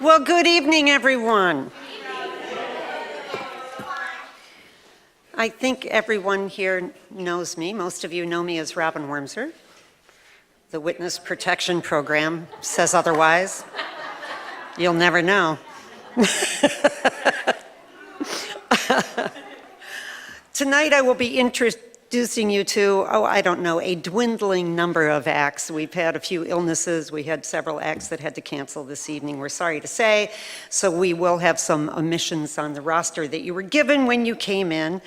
Well, good evening, everyone. I think everyone here knows me. Most of you know me as Robin Wormser. The Witness Protection Program says otherwise. You'll never know. Tonight I will be introducing you to, I don't know, a dwindling number of acts. We've had a few illnesses. We had several acts that had to cancel this evening, we're sorry to say. So we will have some omissions on the roster that you were given when you came in.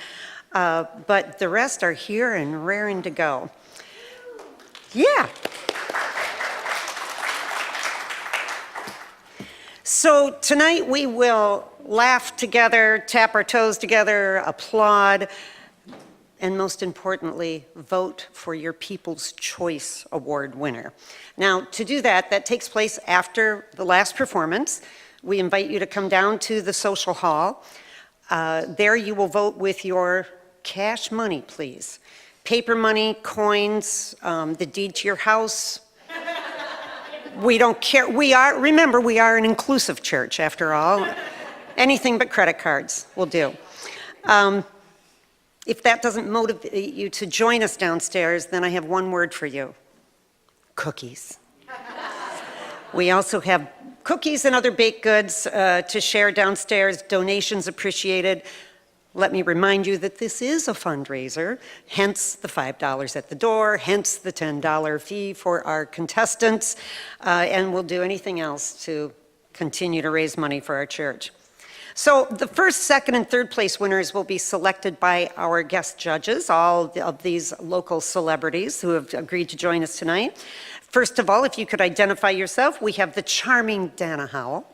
But the rest are here and raring to go. Yeah. So tonight we will laugh together, tap our toes together, applaud, and most importantly, vote for your People's Choice Award winner. Now, to do that, that takes place after the last performance. We invite you to come down to the social hall. There you will vote with your cash money, please. Paper money, coins, the deed to your house. We don't care. Remember, we are an inclusive church, after all. Anything but credit cards will do. If that doesn't motivate you to join us downstairs, then I have one word for you: cookies. We also have cookies and other baked goods to share downstairs. Donations appreciated. Let me remind you that this is a fundraiser, hence the $5 at the door, hence the $10 fee for our contestants, and we'll do anything else to continue to raise money for our church. So the first, second, and third place winners will be selected by our guest judges, all of these local celebrities who have agreed to join us tonight. First of all, if you could identify yourself, we have the charming Dana Howell.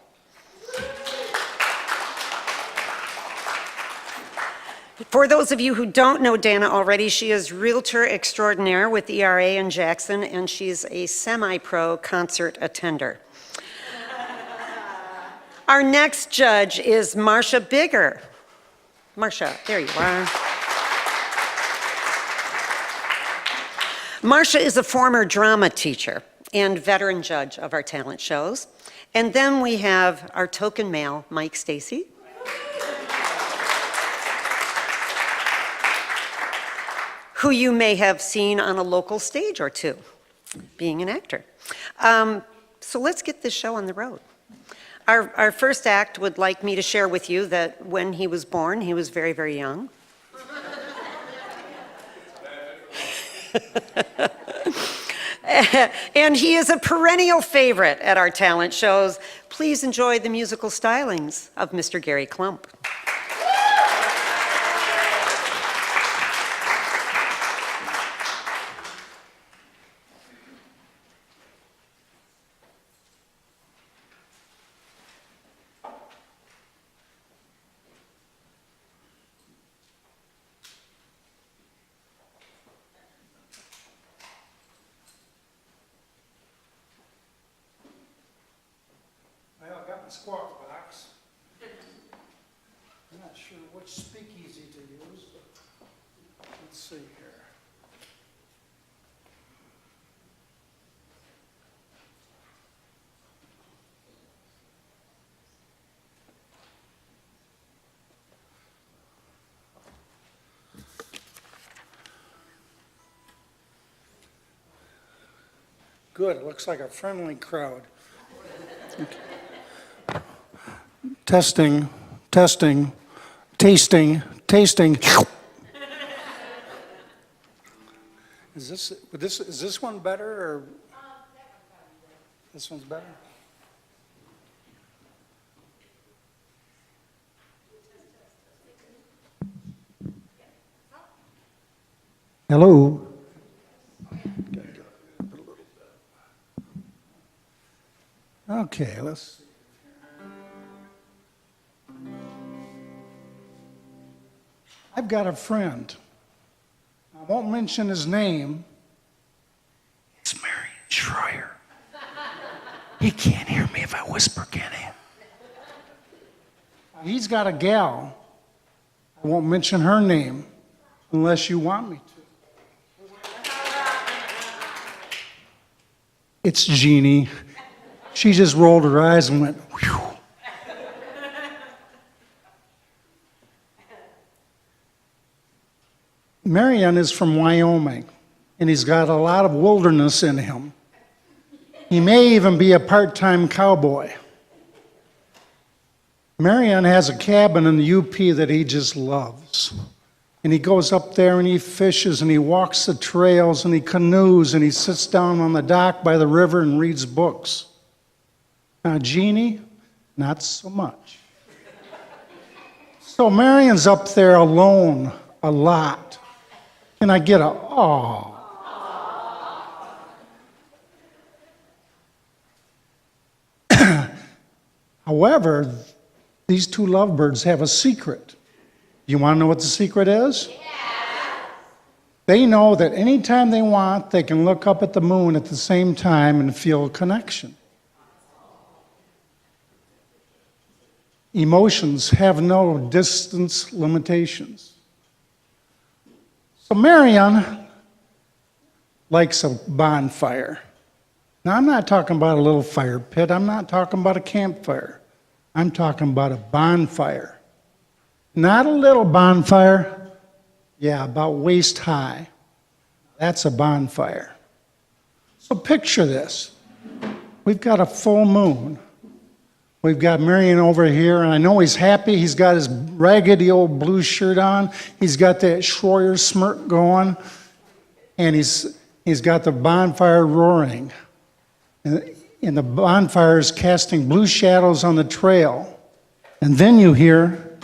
For those of you who don't know Dana already, she is realtor extraordinaire with ERA in Jackson, and she's a semi-pro concert attender. Our next judge is Marcia Bigger. Marcia, there you are. Marcia is a former drama teacher and veteran judge of our talent shows. And then we have our token male, Mike Stacy. Who you may have seen on a local stage or two, being an actor. So let's get this show on the road. Our first act would like me to share with you that when he was born, he was very, very young. And he is a perennial favorite at our talent shows. Please enjoy the musical stylings of Mr. Gary Klump. Squawk box. I'm not sure which speakeasy to use, but let's see here. Good, it looks like a friendly crowd. Okay. Testing, testing, tasting, tasting. Is this one better, or this one's better? Hello. Okay, let's. I've got a friend. I won't mention his name. It's Marion Schreier. He can't hear me if I whisper, can he? He's got a gal. I won't mention her name unless you want me to. It's Jeannie. She just rolled her eyes and went, whew. Marion is from Wyoming, and he's got a lot of wilderness in him. He may even be a part-time cowboy. Marion has a cabin in the UP that he just loves. And he goes up there and he fishes and he walks the trails and he canoes and he sits down on the dock by the river and reads books. Now, Jeannie, not so much. So Marion's up there alone a lot. Can I get a aw? However, these two lovebirds have a secret. You want to know what the secret is? Yeah. They know that anytime they want, they can look up at the moon at the same time and feel a connection. Emotions have no distance limitations. So Marion likes a bonfire. Now, I'm not talking about a little fire pit. I'm not talking about a campfire. I'm talking about a bonfire. Not a little bonfire. Yeah, about waist high. That's a bonfire. So picture this. We've got a full moon. We've got Marion over here, and I know he's happy. He's got his raggedy old blue shirt on. He's got that Schroyer smirk going, and he's got the bonfire roaring. And the bonfire is casting blue shadows on the trail. And then you hear,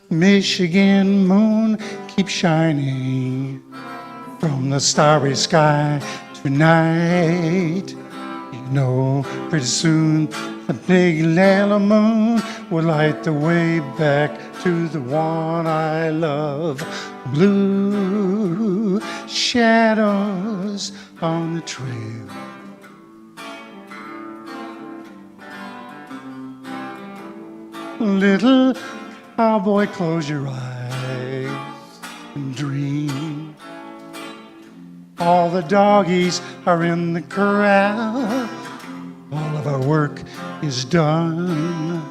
Michigan moon keep shining from the starry sky tonight. You know, pretty soon the big yellow moon will light the way back to the one I love. Blue shadows on the trail. Little cowboy, close your eyes and dream. All the doggies are in the corral. All of our work is done.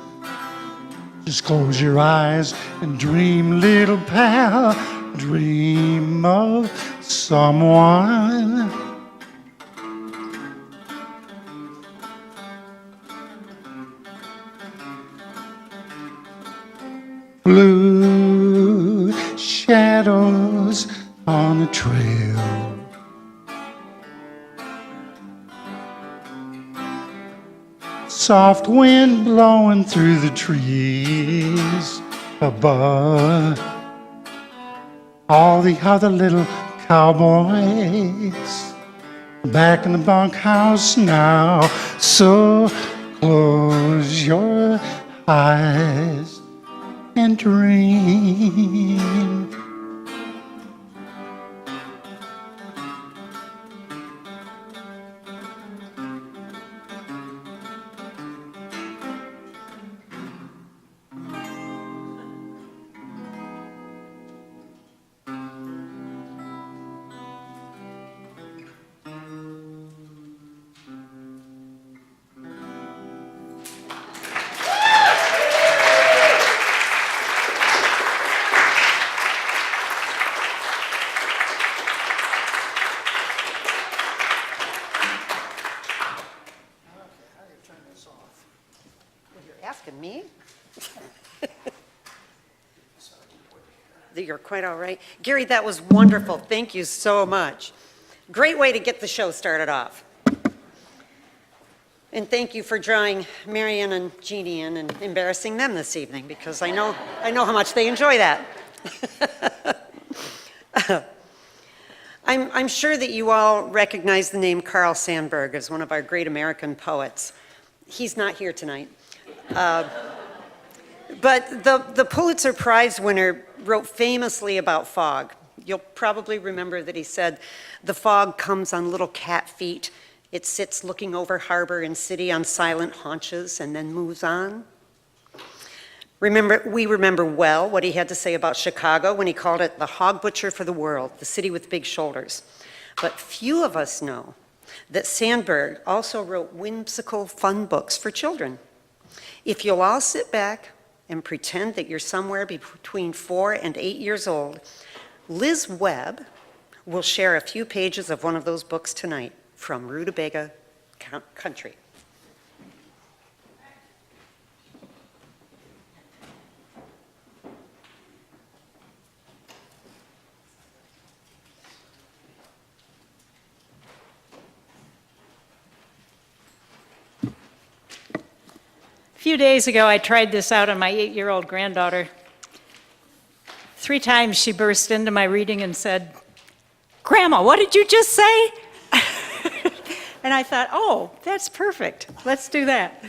Just close your eyes and dream, little pal. Dream of someone. Blue shadows on the trail. Soft wind blowing through the trees above. All the other little cowboys back in the bunkhouse now. So close your eyes and dream. Asking me? You're quite all right. Gary, that was wonderful. Thank you so much. Great way to get the show started off. And thank you for drawing Marion and Jeannie in and embarrassing them this evening, because I know how much they enjoy that. I'm sure that you all recognize the name Carl Sandburg as one of our great American poets. He's not here tonight. But the Pulitzer Prize winner wrote famously about fog. You'll probably remember that he said, "The fog comes on little cat feet. It sits looking over harbor and city on silent haunches and then moves on." We remember well what he had to say about Chicago when he called it the hog butcher for the world, the city with big shoulders. But few of us know that Sandberg also wrote whimsical fun books for children. If you'll all sit back and pretend that you're somewhere between 4 and 8 years old, Liz Webb will share a few pages of one of those books tonight from Rutabaga Country. A few days ago, I tried this out on my 8-year-old granddaughter. 3 times she burst into my reading and said, "Grandma, what did you just say?" And I thought, oh, that's perfect. Let's do that.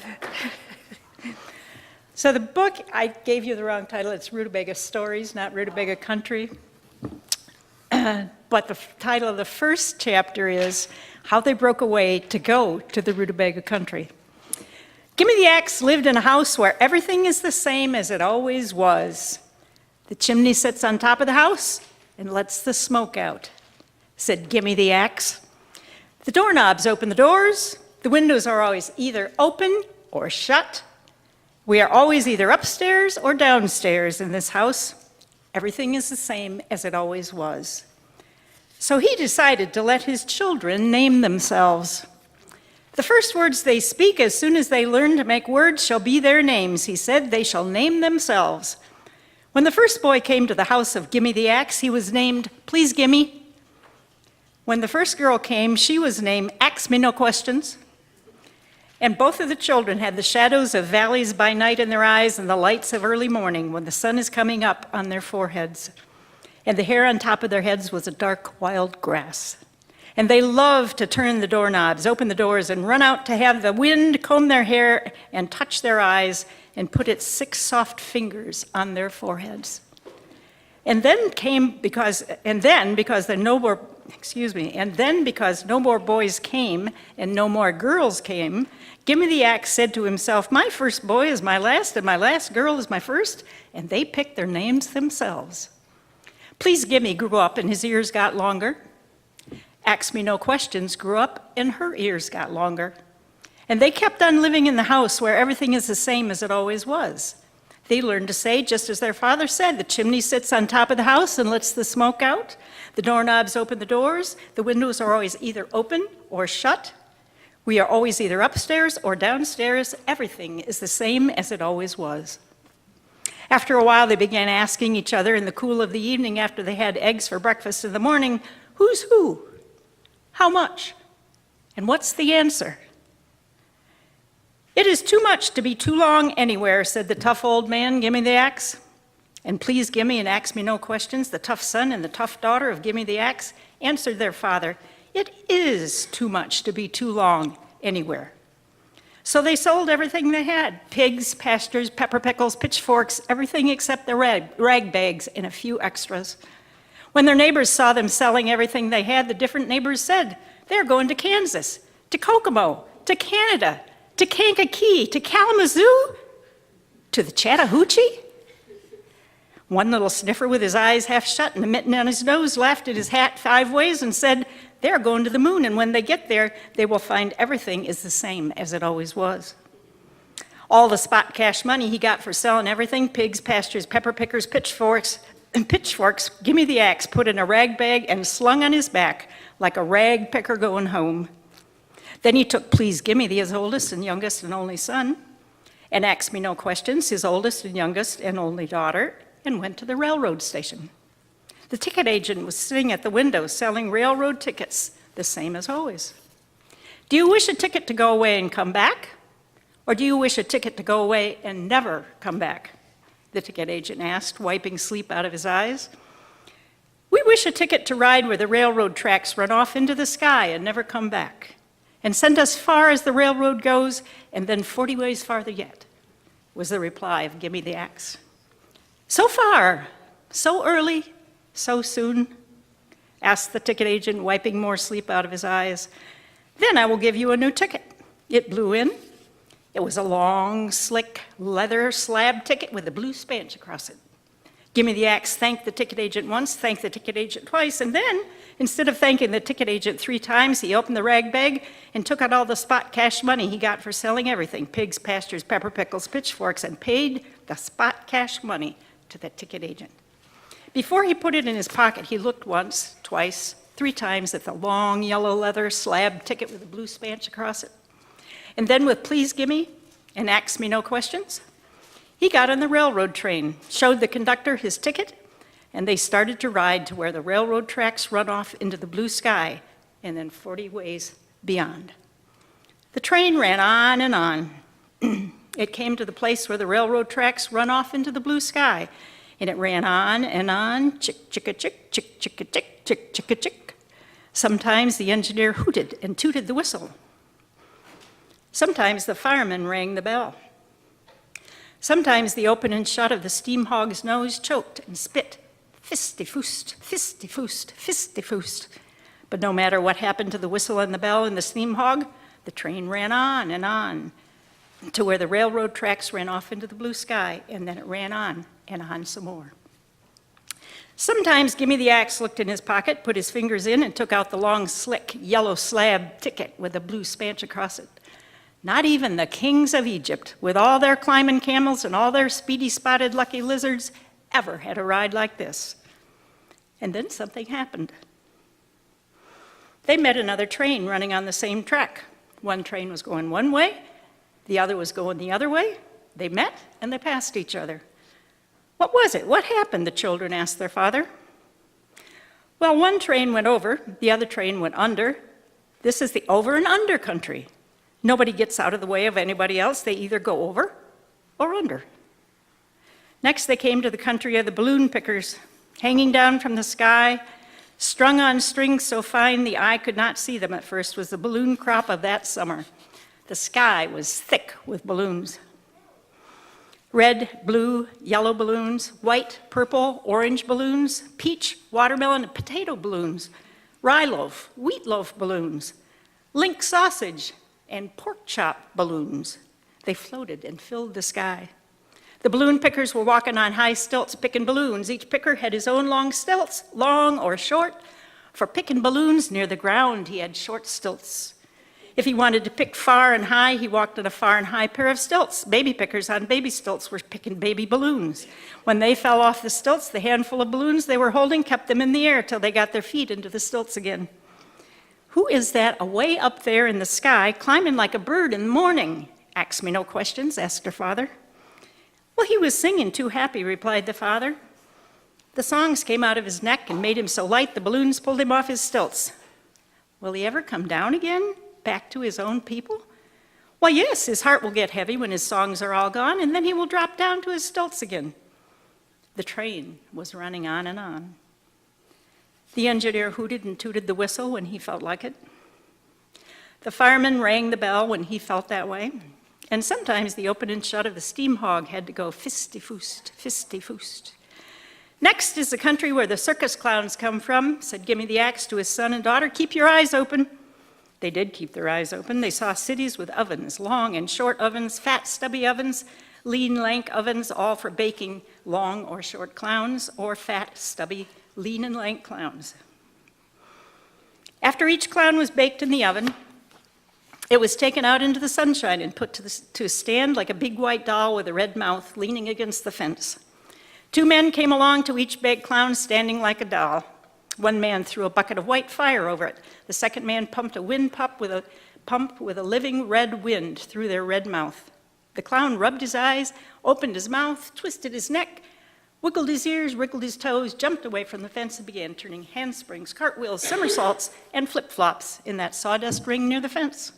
So the book, I gave you the wrong title. It's Rutabaga Stories, not Rutabaga Country. But the title of the first chapter is How They Broke Away to Go to the Rutabaga Country. Gimme the Axe lived in a house where everything is the same as it always was. The chimney sits on top of the house and lets the smoke out, said Gimme the Axe. The doorknobs open the doors. The windows are always either open or shut. We are always either upstairs or downstairs in this house. Everything is the same as it always was. So he decided to let his children name themselves. The first words they speak as soon as they learn to make words shall be their names, he said. They shall name themselves. When the first boy came to the house of Gimme the Axe, he was named Please Gimme. When the first girl came, she was named Axe Me No Questions. And both of the children had the shadows of valleys by night in their eyes and the lights of early morning when the sun is coming up on their foreheads. And the hair on top of their heads was a dark wild grass. And they loved to turn the doorknobs, open the doors, and run out to have the wind comb their hair and touch their eyes and put its 6 soft fingers on their foreheads. And then because no more boys came and no more girls came, Gimme the Axe said to himself, my first boy is my last and my last girl is my first, and they picked their names themselves. Please Gimme grew up and his ears got longer. Axe Me No Questions grew up and her ears got longer. And they kept on living in the house where everything is the same as it always was. They learned to say, just as their father said, the chimney sits on top of the house and lets the smoke out. The doorknobs open the doors. The windows are always either open or shut. We are always either upstairs or downstairs. Everything is the same as it always was. After a while, they began asking each other in the cool of the evening after they had eggs for breakfast in the morning, who's who? How much? And what's the answer? It is too much to be too long anywhere, said the tough old man, Gimme the Axe. And Please Gimme and Axe Me No Questions, the tough son and the tough daughter of Gimme the Axe, answered their father, it is too much to be too long anywhere. So they sold everything they had, pigs, pastures, pepper pickles, pitchforks, everything except the rag bags and a few extras. When their neighbors saw them selling everything they had, the different neighbors said, they're going to Kansas, to Kokomo, to Canada, to Kankakee, to Kalamazoo, to the Chattahoochee. One little sniffer with his eyes half shut and a mitten on his nose laughed at his hat 5 ways and said, they're going to the moon, and when they get there, they will find everything is the same as it always was. All the spot cash money he got for selling everything, pigs, pastures, pepper pickers, pitchforks, Gimme the Axe put in a rag bag and slung on his back like a rag picker going home. Then he took Please Gimme, his oldest and youngest and only son, and Axe Me No Questions, his oldest and youngest and only daughter, and went to the railroad station. The ticket agent was sitting at the window selling railroad tickets, the same as always. Do you wish a ticket to go away and come back? Or do you wish a ticket to go away and never come back? The ticket agent asked, wiping sleep out of his eyes. We wish a ticket to ride where the railroad tracks run off into the sky and never come back, and send us far as the railroad goes, and then 40 ways farther yet, was the reply of Gimme the Axe. So far, so early, so soon, asked the ticket agent, wiping more sleep out of his eyes. Then I will give you a new ticket. It blew in. It was a long, slick, leather slab ticket with a blue spanch across it. Gimme the Axe thanked the ticket agent once, thanked the ticket agent twice, and then Instead of thanking the ticket agent 3 times, he opened the rag bag and took out all the spot cash money he got for selling everything, pigs, pastures, pepper pickles, pitchforks, and paid the spot cash money to the ticket agent. Before he put it in his pocket, he looked once, twice, 3 times at the long yellow leather slab ticket with a blue spanch across it. And then with "please gimme" and "ask me no questions," he got on the railroad train, showed the conductor his ticket, and they started to ride to where the railroad tracks run off into the blue sky and then 40 ways beyond. The train ran on and on. It came to the place where the railroad tracks run off into the blue sky, and it ran on and on, chick, chicka, chick, chick, chicka, chick, chick, chicka, chick. Sometimes the engineer hooted and tooted the whistle. Sometimes the fireman rang the bell. Sometimes the open and shut of the steam hog's nose choked and spit, fisty-foost, fisty-foost, fisty-foost. But no matter what happened to the whistle and the bell and the steam hog, the train ran on and on to where the railroad tracks ran off into the blue sky, and then it ran on and on some more. Sometimes Gimme the Axe looked in his pocket, put his fingers in, and took out the long, slick, yellow slab ticket with a blue spanch across it. Not even the kings of Egypt, with all their climbing camels and all their speedy spotted lucky lizards, ever had a ride like this. And then something happened. They met another train running on the same track. One train was going one way, the other was going the other way. They met and they passed each other. What was it? What happened? The children asked their father. Well, one train went over, the other train went under. This is the over and under country. Nobody gets out of the way of anybody else. They either go over or under. Next, they came to the country of the balloon pickers, hanging down from the sky, strung on strings so fine the eye could not see them at first, was the balloon crop of that summer. The sky was thick with balloons. Red, blue, yellow balloons, white, purple, orange balloons, peach, watermelon, and potato balloons, rye loaf, wheat loaf balloons, link sausage, and pork chop balloons. They floated and filled the sky. The balloon pickers were walking on high stilts picking balloons. Each picker had his own long stilts, long or short. For picking balloons near the ground, he had short stilts. If he wanted to pick far and high, he walked on a far and high pair of stilts. Baby pickers on baby stilts were picking baby balloons. When they fell off the stilts, the handful of balloons they were holding kept them in the air till they got their feet into the stilts again. Who is that away up there in the sky, climbing like a bird in the morning? Ask me no questions, asked her father. Well, he was singing too happy, replied the father. The songs came out of his neck and made him so light the balloons pulled him off his stilts. Will he ever come down again, back to his own people? Why, yes, his heart will get heavy when his songs are all gone, and then he will drop down to his stilts again. The train was running on and on. The engineer hooted and tooted the whistle when he felt like it. The fireman rang the bell when he felt that way. And sometimes the open and shut of the steam hog had to go fisty-foost, fisty-foost. Next is the country where the circus clowns come from, said Gimme the Axe to his son and daughter. Keep your eyes open. They did keep their eyes open. They saw cities with ovens, long and short ovens, fat, stubby ovens, lean, lank ovens, all for baking long or short clowns, or fat, stubby, lean and lank clowns. After each clown was baked in the oven, it was taken out into the sunshine and put to stand like a big white doll with a red mouth leaning against the fence. 2 men came along to each baked clown standing like a doll. One man threw a bucket of white fire over it. The second man pumped a wind pump with a living red wind through their red mouth. The clown rubbed his eyes, opened his mouth, twisted his neck, wiggled his ears, wriggled his toes, jumped away from the fence and began turning handsprings, cartwheels, somersaults, and flip-flops in that sawdust ring near the fence.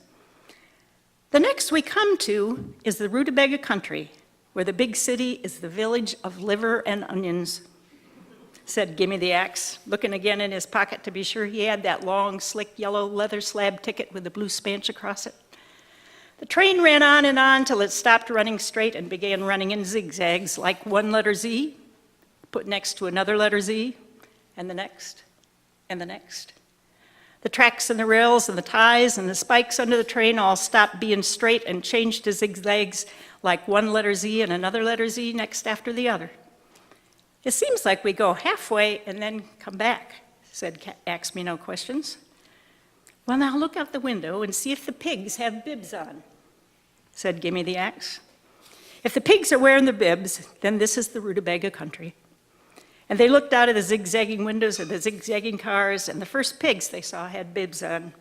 The next we come to is the Rutabaga country, where the big city is the village of liver and onions, said Gimme the Axe, looking again in his pocket to be sure he had that long, slick, yellow leather slab ticket with the blue spanch across it. The train ran on and on till it stopped running straight and began running in zigzags, like one letter Z, put next to another letter Z, and the next, and the next. The tracks and the rails and the ties and the spikes under the train all stopped being straight and changed to zigzags like one letter Z and another letter Z next after the other. It seems like we go halfway and then come back, said Ask Me No Questions. Well, now look out the window and see if the pigs have bibs on, said Gimme the Axe. If the pigs are wearing the bibs, then this is the rutabaga country. And they looked out of the zigzagging windows of the zigzagging cars, and the first pigs they saw had bibs on.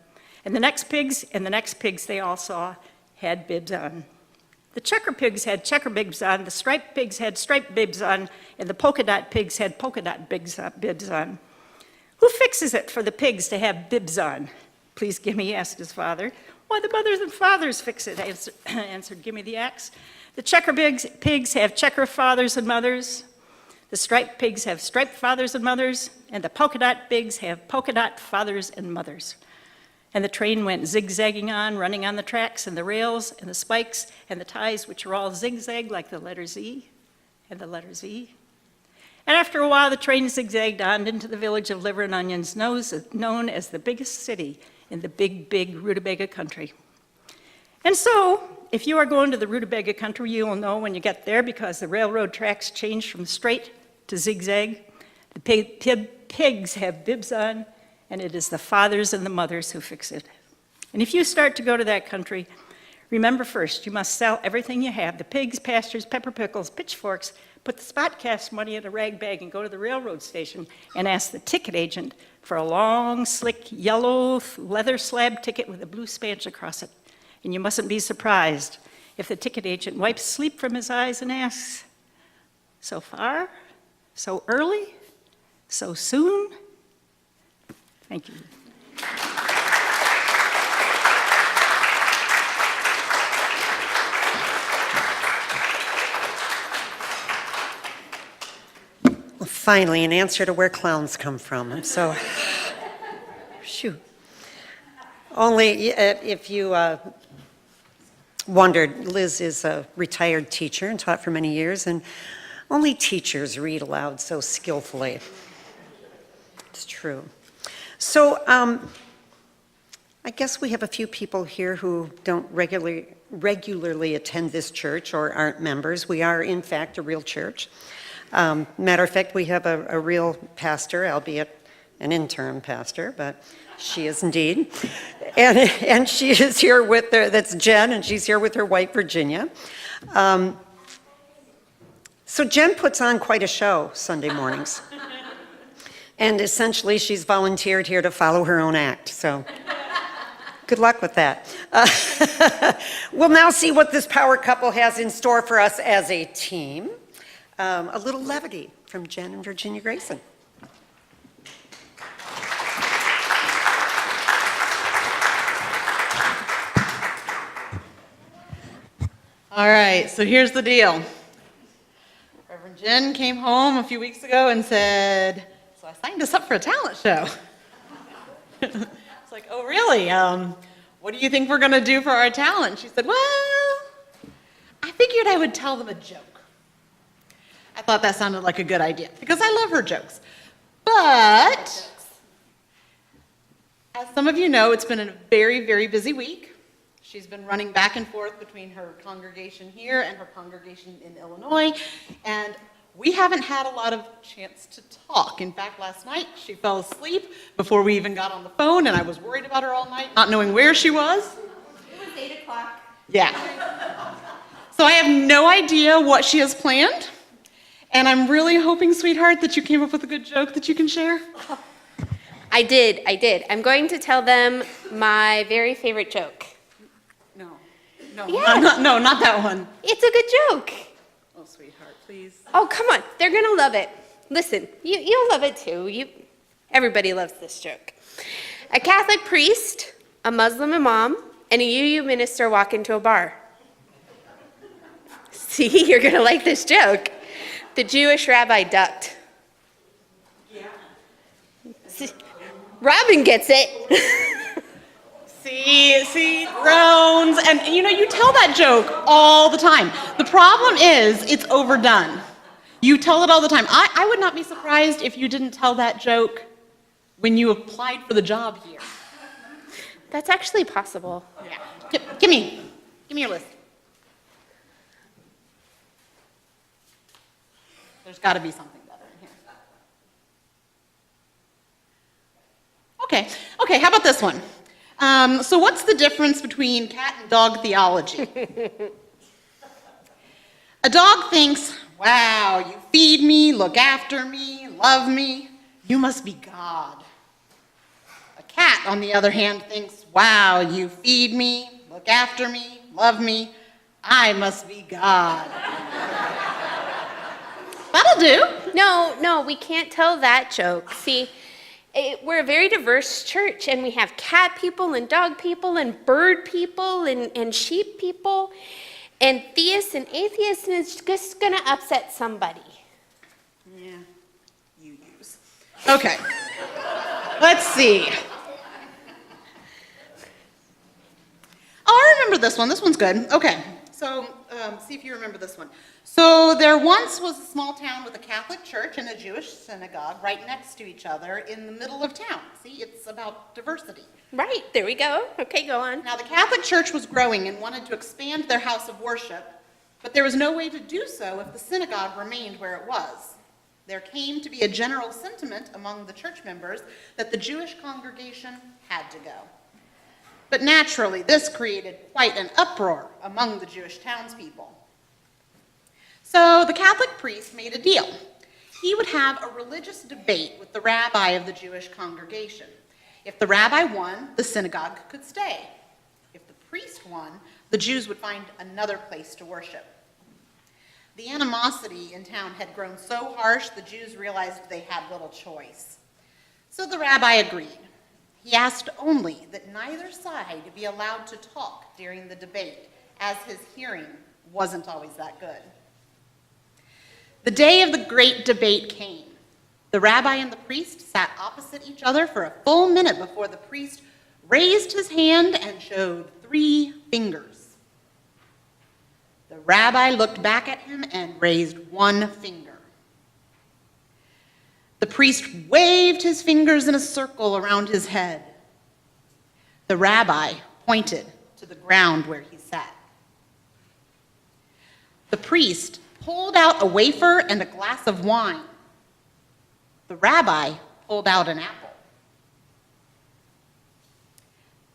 And the next pigs and the next pigs they all saw had bibs on. The checker pigs had checker bibs on, the striped pigs had striped bibs on, and the polka dot pigs had polka dot bibs on. Who fixes it for the pigs to have bibs on? Please Gimme asked his father. Why, the mothers and fathers fix it, answered Gimme the Axe. The checker pigs have checker fathers and mothers. The striped pigs have striped fathers and mothers. And the polka dot pigs have polka dot fathers and mothers. And the train went zigzagging on, running on the tracks and the rails and the spikes and the ties, which were all zigzag like the letter Z and the letter Z. And after a while, the train zigzagged on into the village of Liver and Onions, known as the biggest city in the big, big rutabaga country. And so, if you are going to the rutabaga country, you will know when you get there because the railroad tracks change from straight to zigzag. The pigs have bibs on, and it is the fathers and the mothers who fix it. And if you start to go to that country, remember first, you must sell everything you have, the pigs, pastures, pepper pickles, pitchforks, put the spot cast money in a rag bag and go to the railroad station and ask the ticket agent for a long, slick, yellow leather slab ticket with a blue spanch across it. And you mustn't be surprised if the ticket agent wipes sleep from his eyes and asks, so far? So early? So soon? Thank you. Well, finally, an answer to where clowns come from. I'm so, shoot. Only if you wondered, Liz is a retired teacher and taught for many years, and only teachers read aloud so skillfully. It's true. So I guess we have a few people here who don't regularly attend this church or aren't members. We are, in fact, a real church. Matter of fact, we have a real pastor, albeit an interim pastor, but she is indeed. And she is here with her, that's Jen, and she's here with her wife, Virginia. So Jen puts on quite a show Sunday mornings. And essentially, she's volunteered here to follow her own act, so good luck with that. We'll now see what this power couple has in store for us as a team. A little levity from Jen and Virginia Grayson. All right, so here's the deal. Reverend Jen came home a few weeks ago and said, so I signed us up for a talent show. It's like, oh, really? What do you think we're going to do for our talent? She said, well, I figured I would tell them a joke. I thought that sounded like a good idea because I love her jokes. But as some of you know, it's been a very, very busy week. She's been running back and forth between her congregation here and her congregation in Illinois, and we haven't had a lot of chance to talk. In fact, last night she fell asleep before we even got on the phone, and I was worried about her all night, not knowing where she was. It was 8 o'clock. Yeah. So I have no idea what she has planned, and I'm really hoping, sweetheart, that you came up with a good joke that you can share. I did. I'm going to tell them my very favorite joke. No, Yeah. not that one. It's a good joke. Oh, sweetheart, please. Oh, come on. They're going to love it. Listen, you'll love it too. Everybody loves this joke. A Catholic priest, a Muslim imam, and a UU minister walk into a bar. See, you're going to like this joke. The Jewish rabbi ducked. Yeah. See, Robin gets it. See, groans, and you tell that joke all the time. The problem is, it's overdone. You tell it all the time. I would not be surprised if you didn't tell that joke when you applied for the job here. That's actually possible. Yeah. Give me your list. There's got to be something better in here. Okay, how about this one? So what's the difference between cat and dog theology? A dog thinks, wow, you feed me, look after me, love me, you must be God. A cat, on the other hand, thinks, wow, you feed me, look after me, love me, I must be God. That'll do. No, we can't tell that joke. See, we're a very diverse church, and we have cat people and dog people and bird people and sheep people, and theists and atheists, and it's just gonna upset somebody. Yeah, you use. Okay, let's see. Oh, I remember this one. This one's good. Okay, so see if you remember this one. So there once was a small town with a Catholic church and a Jewish synagogue right next to each other in the middle of town. See, it's about diversity. Right, there we go. Okay, go on. Now, the Catholic Church was growing and wanted to expand their house of worship, but there was no way to do so if the synagogue remained where it was. There came to be a general sentiment among the church members that the Jewish congregation had to go. But naturally, this created quite an uproar among the Jewish townspeople. So the Catholic priest made a deal. He would have a religious debate with the rabbi of the Jewish congregation. If the rabbi won, the synagogue could stay. If the priest won, the Jews would find another place to worship. The animosity in town had grown so harsh, the Jews realized they had little choice. So the rabbi agreed. He asked only that neither side be allowed to talk during the debate, as his hearing wasn't always that good. The day of the great debate came. The rabbi and the priest sat opposite each other for a full minute before the priest raised his hand and showed 3 fingers. The rabbi looked back at him and raised 1 finger. The priest waved his fingers in a circle around his head. The rabbi pointed to the ground where he sat. The priest pulled out a wafer and a glass of wine. The rabbi pulled out an apple.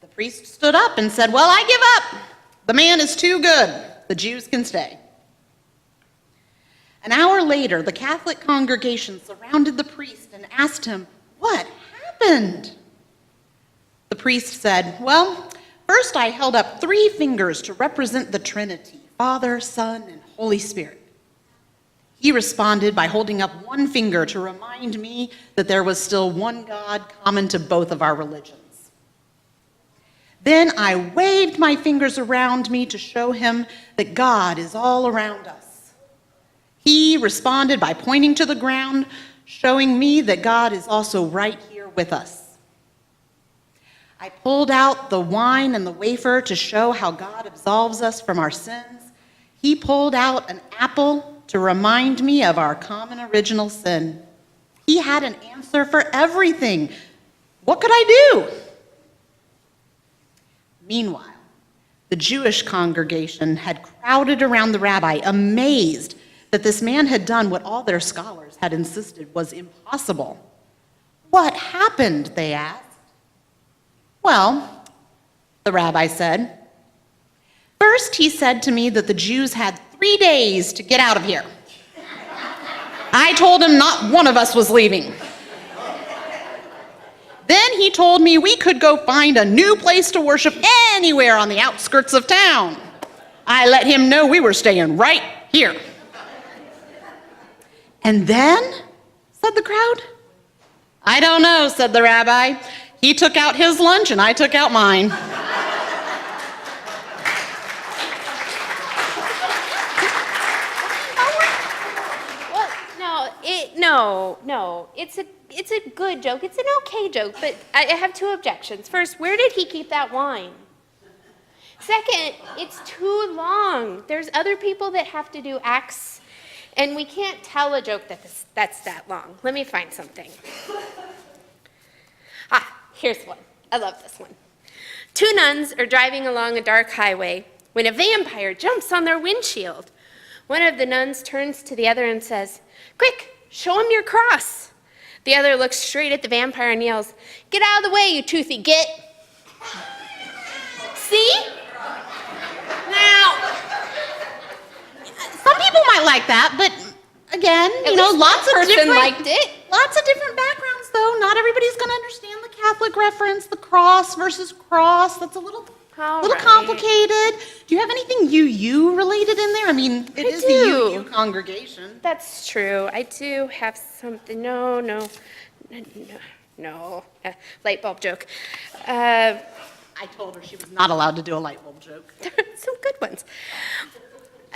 The priest stood up and said, "Well, I give up. The man is too good. The Jews can stay." An hour later, the Catholic congregation surrounded the priest and asked him, "What happened?" The priest said, "Well, first I held up 3 fingers to represent the Trinity, Father, Son, and Holy Spirit. He responded by holding up 1 finger to remind me that there was still one God common to both of our religions. Then I waved my fingers around me to show him that God is all around us. He responded by pointing to the ground, showing me that God is also right here with us. I pulled out the wine and the wafer to show how God absolves us from our sins. He pulled out an apple to remind me of our common original sin. He had an answer for everything. What could I do?" Meanwhile, the Jewish congregation had crowded around the rabbi, amazed that this man had done what all their scholars had insisted was impossible. "What happened?" they asked. "Well," the rabbi said, "first he said to me that the Jews had 3 days to get out of here. I told him not one of us was leaving. Then he told me we could go find a new place to worship anywhere on the outskirts of town. I let him know we were staying right here." "And then?" said the crowd. "I don't know," said the rabbi. "He took out his lunch and I took out mine." No, it's a good joke. It's an okay joke, but I have 2 objections. First, where did he keep that wine? Second, it's too long. There's other people that have to do acts, and we can't tell a joke that's that long. Let me find something. Here's one. I love this one. 2 nuns are driving along a dark highway when a vampire jumps on their windshield. One of the nuns turns to the other and says, "Quick, show him your cross." The other looks straight at the vampire and yells, "Get out of the way, you toothy git!" See? Now, some people might like that, but again, At least lots one of person different liked it. Lots of different backgrounds, though. Not everybody's going to understand the Catholic reference, the cross versus cross. That's a little All little right. complicated. Do you have anything UU related in there? I mean, it I is do. the UU congregation. That's true. I do have something. No. Light bulb joke. I told her she was not allowed to do a light bulb joke. Some good ones.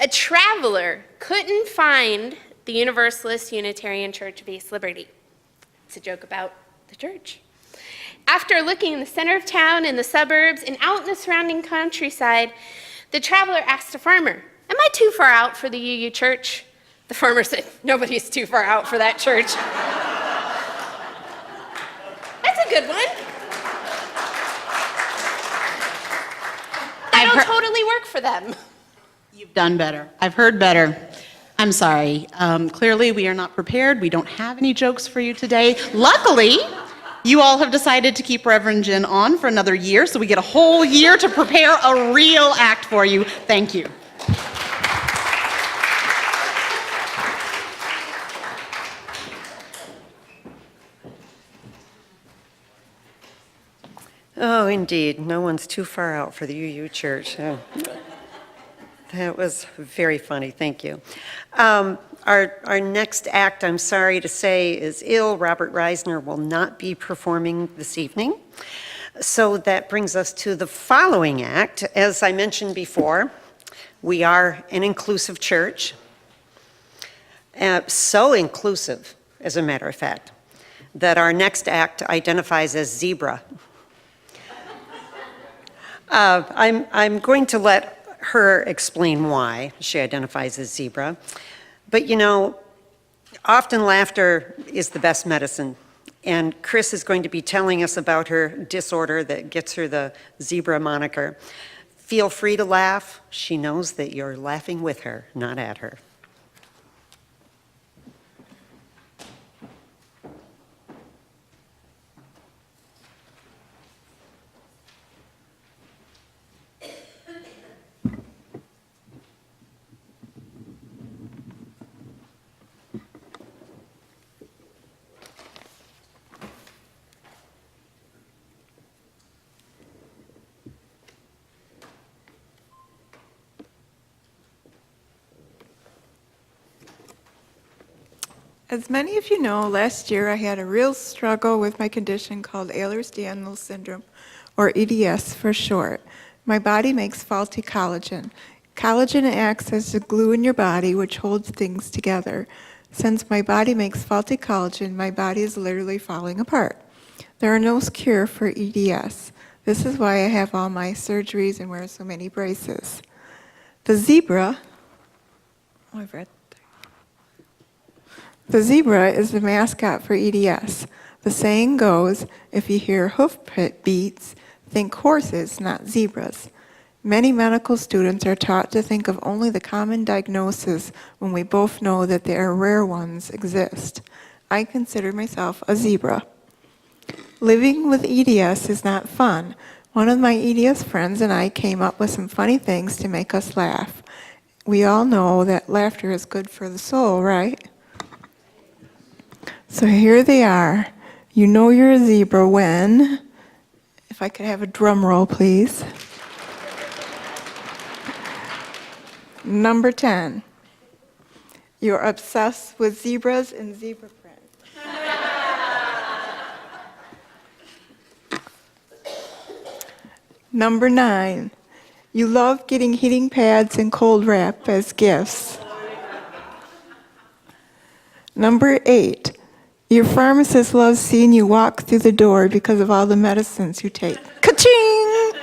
A traveler couldn't find the Universalist Unitarian Church of East Liberty. It's a joke about the church. After looking in the center of town, in the suburbs, and out in the surrounding countryside, the traveler asked a farmer, "Am I too far out for the UU church?" The farmer said, "Nobody's too far out for that church." That's a good one. That'll totally work for them. You've done better. I've heard better. I'm sorry. Clearly, we are not prepared. We don't have any jokes for you today. Luckily, you all have decided to keep Reverend Jen on for another year, so we get a whole year to prepare a real act for you. Thank you. Oh, indeed, no one's too far out for the UU Church. Oh. That was very funny, thank you. Our next act, I'm sorry to say, is ill. Robert Reisner will not be performing this evening. So that brings us to the following act. As I mentioned before, we are an inclusive church. So inclusive, as a matter of fact, that our next act identifies as zebra. I'm going to let her explain why she identifies as zebra. But often laughter is the best medicine. And Chris is going to be telling us about her disorder that gets her the zebra moniker. Feel free to laugh. She knows that you're laughing with her, not at her. As many of you know, last year I had a real struggle with my condition called Ehlers-Danlos syndrome, or EDS for short. My body makes faulty collagen. Collagen acts as the glue in your body which holds things together. Since my body makes faulty collagen, my body is literally falling apart. There are no cure for EDS. This is why I have all my surgeries and wear so many braces. The zebra, The zebra is the mascot for EDS. The saying goes, if you hear hoof beats, think horses, not zebras. Many medical students are taught to think of only the common diagnoses when we both know that there are rare ones exist. I consider myself a zebra. Living with EDS is not fun. One of my EDS friends and I came up with some funny things to make us laugh. We all know that laughter is good for the soul, right? So here they are. You know you're a zebra when, if I could have a drum roll, please. Number 10, you're obsessed with zebras and zebra print. Number 9, you love getting heating pads and cold wrap as gifts. Number 8, your pharmacist loves seeing you walk through the door because of all the medicines you take. Ka-ching!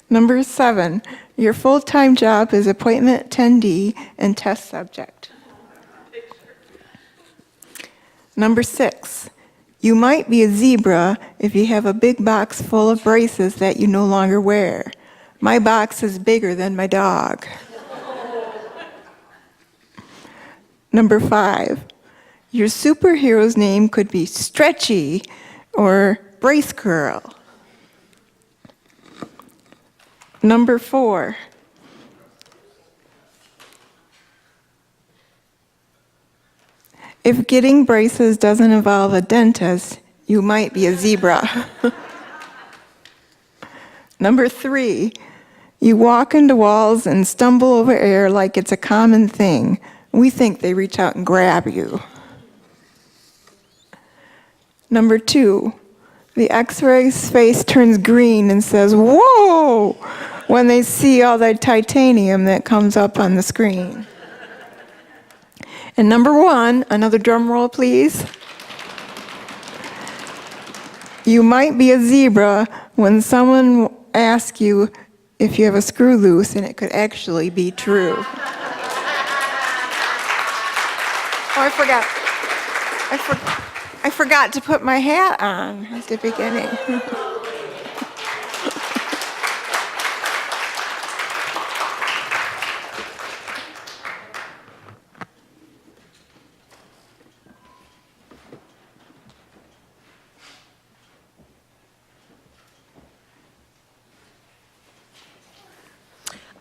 Number 7, your full-time job is appointment attendee and test subject. Number 6, you might be a zebra if you have a big box full of braces that you no longer wear. My box is bigger than my dog. Number 5, Your superhero's name could be Stretchy or Brace Girl. Number 4. If getting braces doesn't involve a dentist, you might be a zebra. Number 3, you walk into walls and stumble over air like it's a common thing. We think they reach out and grab you. Number 2, the X-ray's face turns green and says, "Whoa!" when they see all that titanium that comes up on the screen. And number 1, another drum roll, please. You might be a zebra when someone asks you if you have a screw loose, and it could actually be true. Oh, I forgot to put my hat on at the beginning.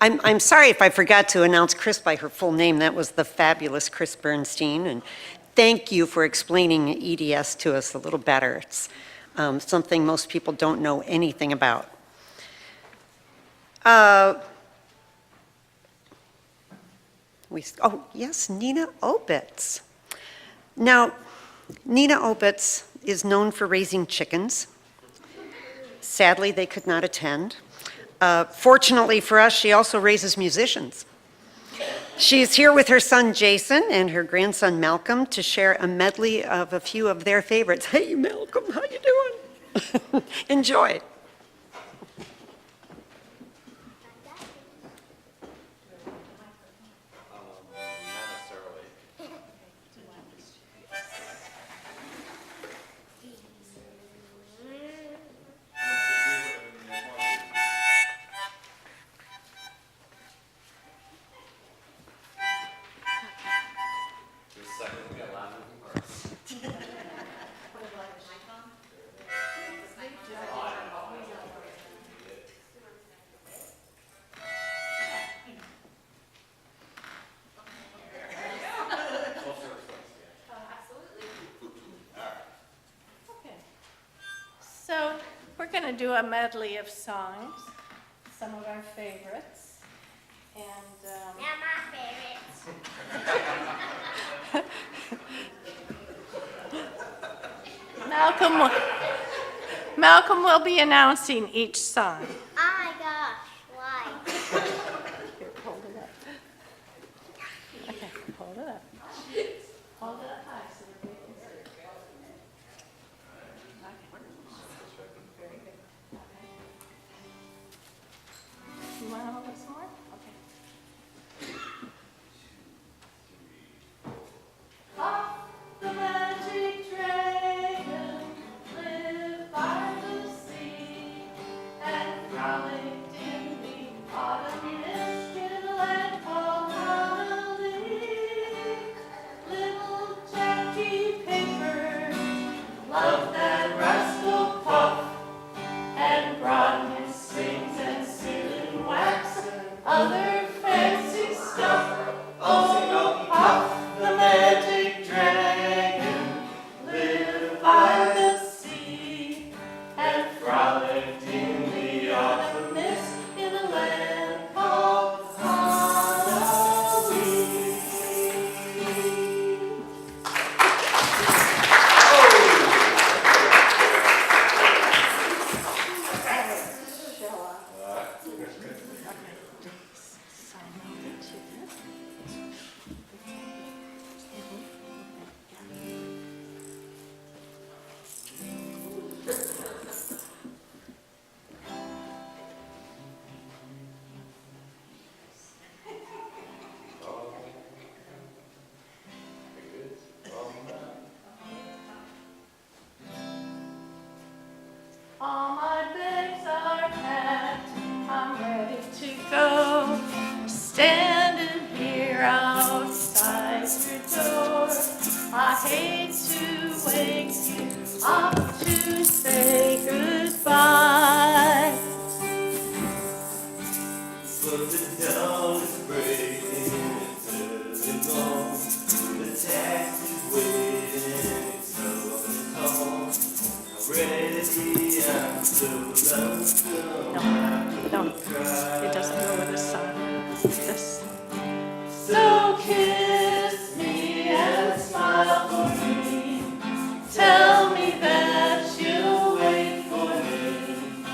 I'm sorry if I forgot to announce Chris by her full name. That was the fabulous Chris Bernstein. And thank you for explaining EDS to us a little better. It's something most people don't know anything about. Oh, yes, Nina Obitz. Now, Nina Obitz is known for raising chickens. Sadly, they could not attend. Fortunately for us, she also raises musicians. She's here with her son Jason and her grandson Malcolm to share a medley of a few of their favorites. Hey Malcolm, how you doing? Enjoy. So we're going to do a medley of songs, some of our favorites. And Not my favorites. Malcolm will be announcing each song. Oh my gosh, why? Here, hold it up. Okay, hold it up. Hold it up high so that they can see. Very good. Okay. You want to hold it some more? Okay. Up the magic dragon lived by the sea, and frolicked in the autumn mist in a land called Galilee. Little I hate to wake you up to say goodbye. But the dawn is breaking, it's early morn. The taxi's waiting, it's over the call. I'm ready, I'm so lonesome. No, it doesn't go with this song. This. So kiss me and smile for me. Tell me that you'll wait for me.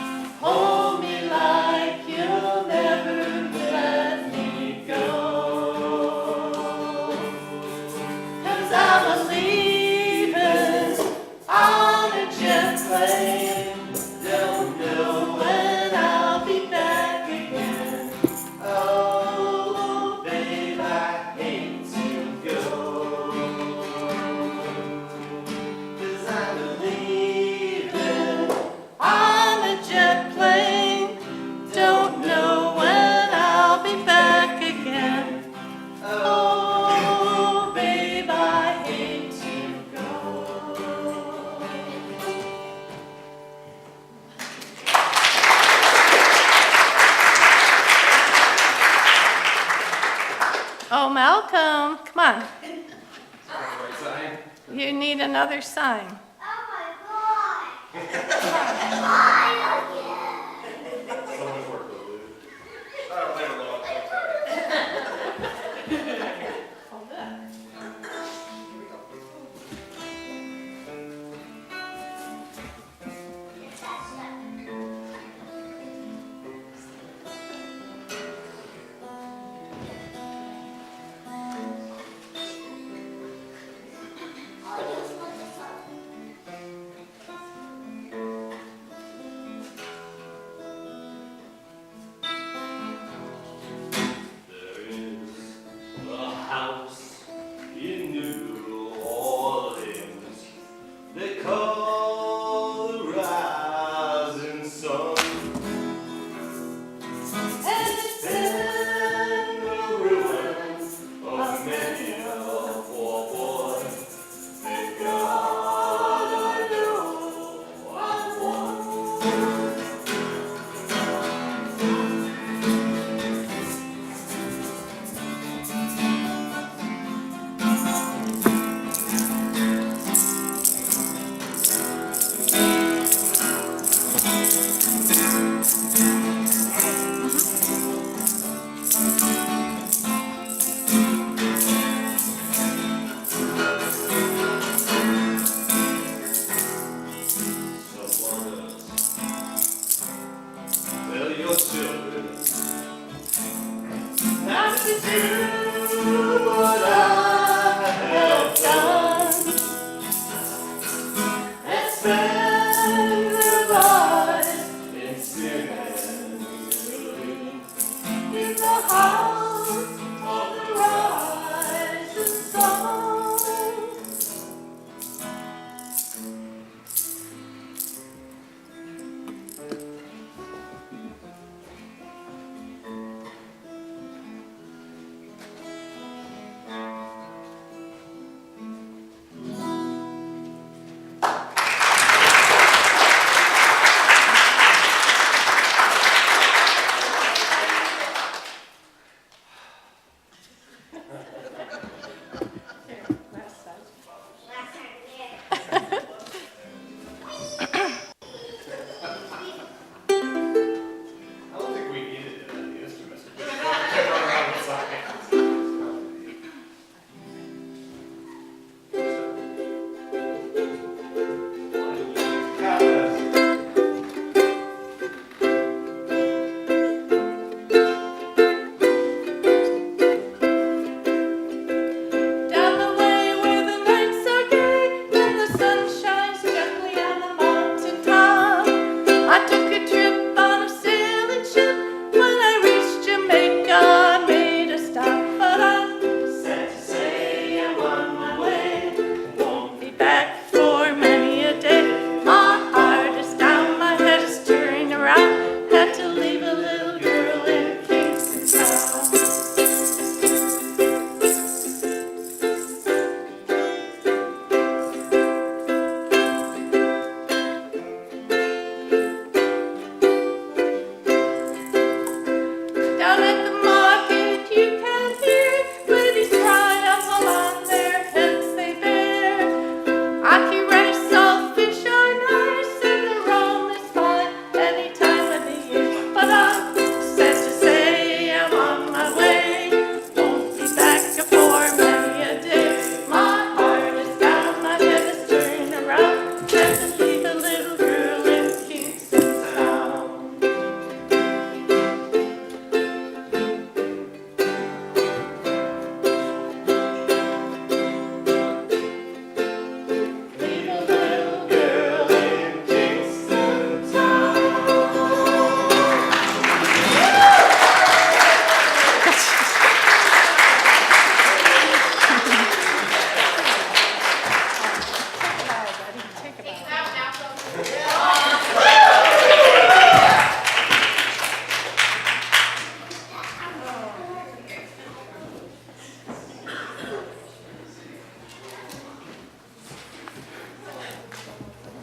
Hold me like you'll never let me go. 'Cause I'm a-leaving on a jet plane. Don't know when I'll be back again. Oh, babe, I hate to go. 'Cause I'm a-leaving on a jet plane. Don't know when I'll be back again. Oh, babe, I hate to go. Oh, Malcolm, come on. You need another sign. Oh my God. Why again?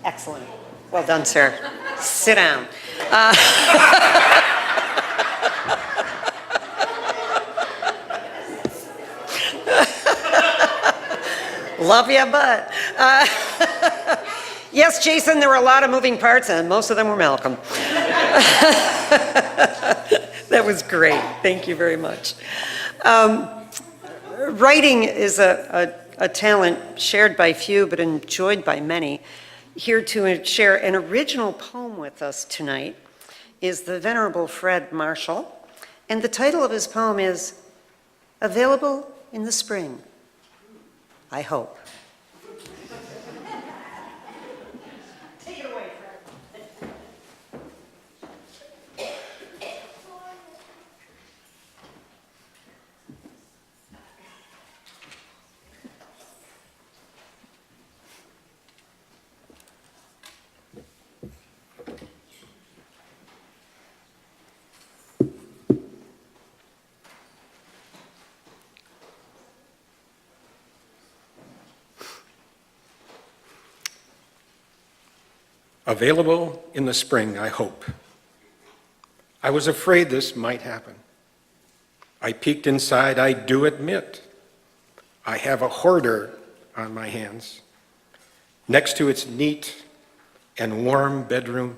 Excellent. Well done, sir. Sit down. Love ya, but. Yes, Jason, there were a lot of moving parts, and most of them were Malcolm. That was great. Thank you very much. Writing is a talent shared by few but enjoyed by many. Here to share an original poem with us tonight is the Venerable Fred Marshall, and the title of his poem is Available in the Spring, I Hope. Take it away, Fred. Available in the spring, I hope. I was afraid this might happen. I peeked inside, I do admit. I have a hoarder on my hands. Next to its neat and warm bedroom,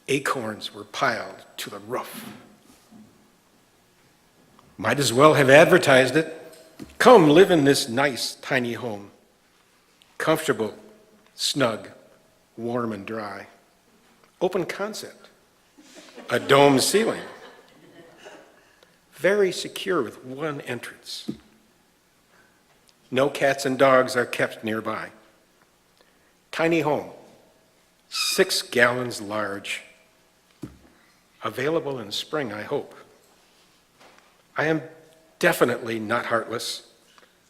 acorns were piled to the roof. Might as well have advertised it. Come live in this nice tiny home. Comfortable, snug, warm and dry. Open concept. A dome ceiling. Very secure with one entrance. No cats and dogs are kept nearby. Tiny home, 6 gallons large. Available in spring, I hope. I am definitely not heartless.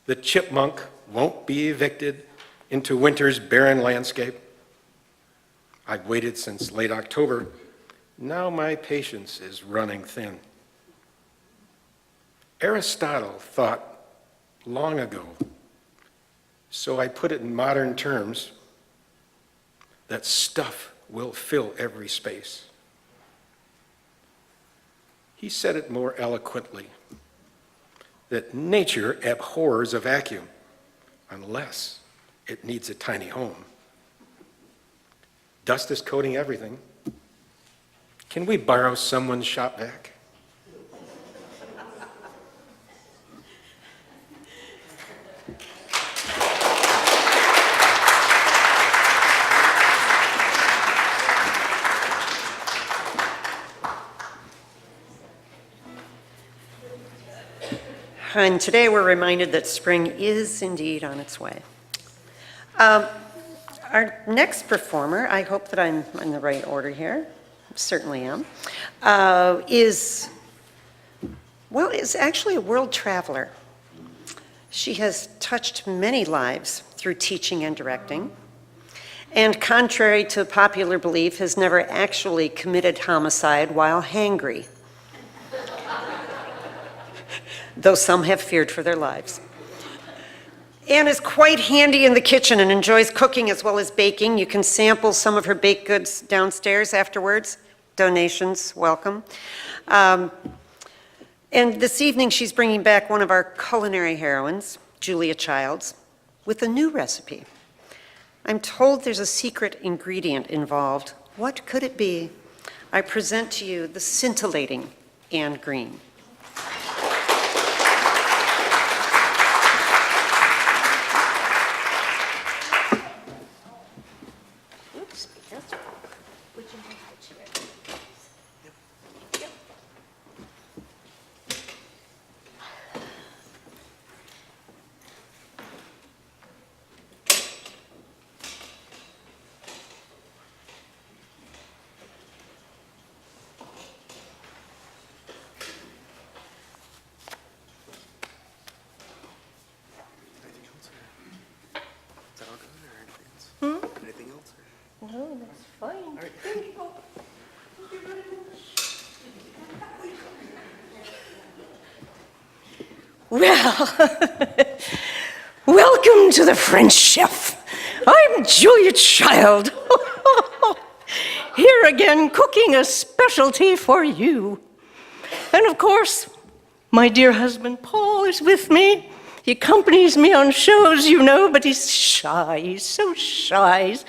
The chipmunk won't be evicted into winter's barren landscape. I've waited since late October. Now my patience is running thin. Aristotle thought long ago, so I put it in modern terms, that stuff will fill every space. He said it more eloquently, that nature abhors a vacuum unless it needs a tiny home. Dust is coating everything. Can we borrow someone's shop vac? And today we're reminded that spring is indeed on its way. Our next performer, I hope that I'm in the right order here, certainly am, is actually a world traveler. She has touched many lives through teaching and directing, and contrary to popular belief, has never actually committed homicide while hangry, though some have feared for their lives. Anne is quite handy in the kitchen and enjoys cooking as well as baking. You can sample some of her baked goods downstairs afterwards. Donations, welcome. And this evening, she's bringing back one of our culinary heroines, Julia Childs, with a new recipe. I'm told there's a secret ingredient involved. What could it be? I present to you the scintillating Anne Green. No, that's fine. Well, welcome to the French Chef. I'm Julia Child. Here again, cooking a specialty for you. And of course, my dear husband Paul is with me. He accompanies me on shows, you know, but he's shy. He's so shy. He's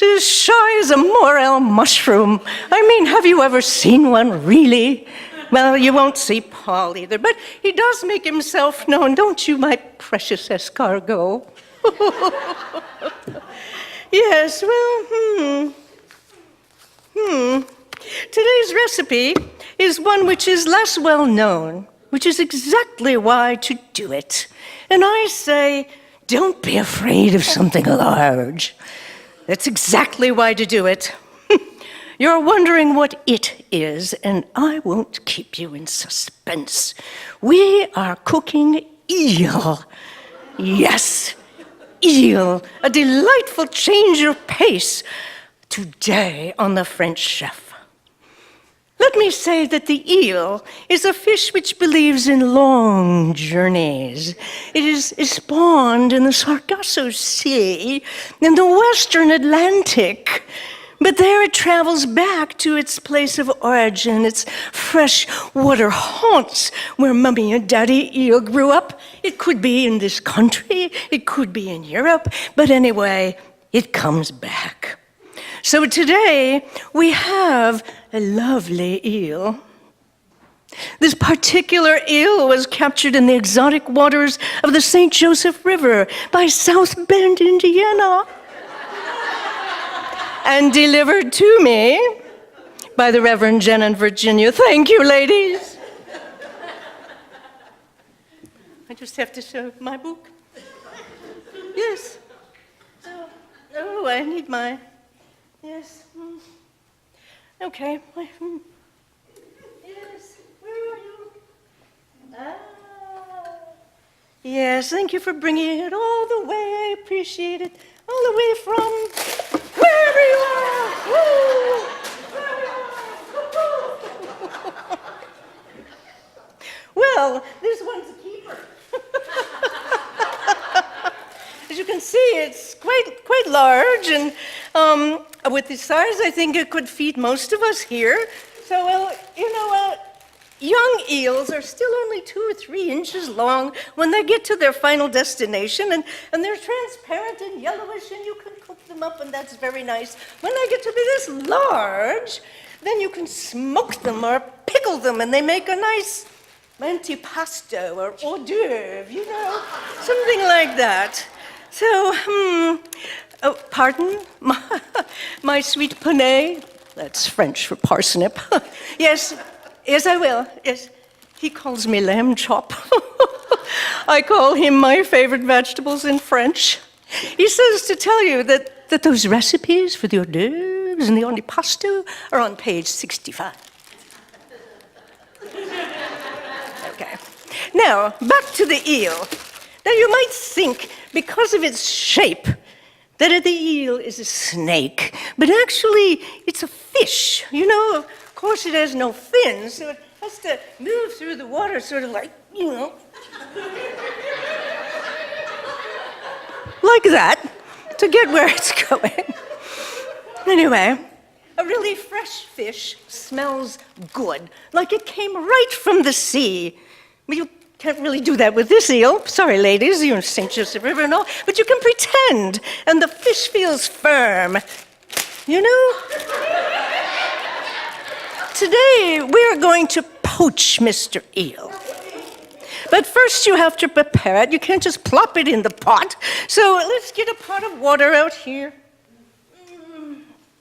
as shy as a morel mushroom. I mean, have you ever seen one, really? Well, you won't see Paul either, but he does make himself known, don't you, my precious escargot? Yes, well, Today's recipe is one which is less well known, which is exactly why to do it. And I say, don't be afraid of something large. That's exactly why to do it. You're wondering what it is, and I won't keep you in suspense. We are cooking eel. Yes, eel, a delightful change of pace today on the French Chef. Let me say that the eel is a fish which believes in long journeys. It is spawned in the Sargasso Sea in the western Atlantic. But there it travels back to its place of origin, its freshwater haunts where Mummy and Daddy Eel grew up. It could be in this country, it could be in Europe, but anyway, it comes back. So today, we have a lovely eel. This particular eel was captured in the exotic waters of the St. Joseph River by South Bend, Indiana, and delivered to me by the Reverend Jen and Virginia. Thank you, ladies. I just have to show my book. Yes. Oh, I need my... Yes. Okay. Yes. Where are you? Ah. Yes, thank you for bringing it all the way. I appreciate it. All the way from wherever you are. Woo! Well, this one's a keeper. As you can see, it's quite large, and with the size, I think it could feed most of us here. So, well, you know, young eels are still only 2 or 3 inches long when they get to their final destination, and they're transparent and yellowish, and you can cook them up, and that's very nice. When they get to be this large, then you can smoke them or pickle them, and they make a nice antipasto or hors d'oeuvre, you know, something like that. So, oh, pardon? My sweet panais? That's French for parsnip. Yes, I will. Yes, he calls me lamb chop. I call him my favorite vegetables in French. He says to tell you that those recipes for the hors d'oeuvres and the antipasto are on page 65. Okay. Now, back to the eel. Now, you might think, because of its shape, that the eel is a snake, but actually, it's a fish. You know, of course, it has no fins, so it has to move through the water sort of like, you know, like that, to get where it's going. Anyway, a really fresh fish smells good, like it came right from the sea. But you can't really do that with this eel. Sorry, ladies, you're in St. Joseph River and all, but you can pretend, and the fish feels firm. You know? Today, we're going to poach Mr. Eel. But first you have to prepare it. You can't just plop it in the pot. So let's get a pot of water out here.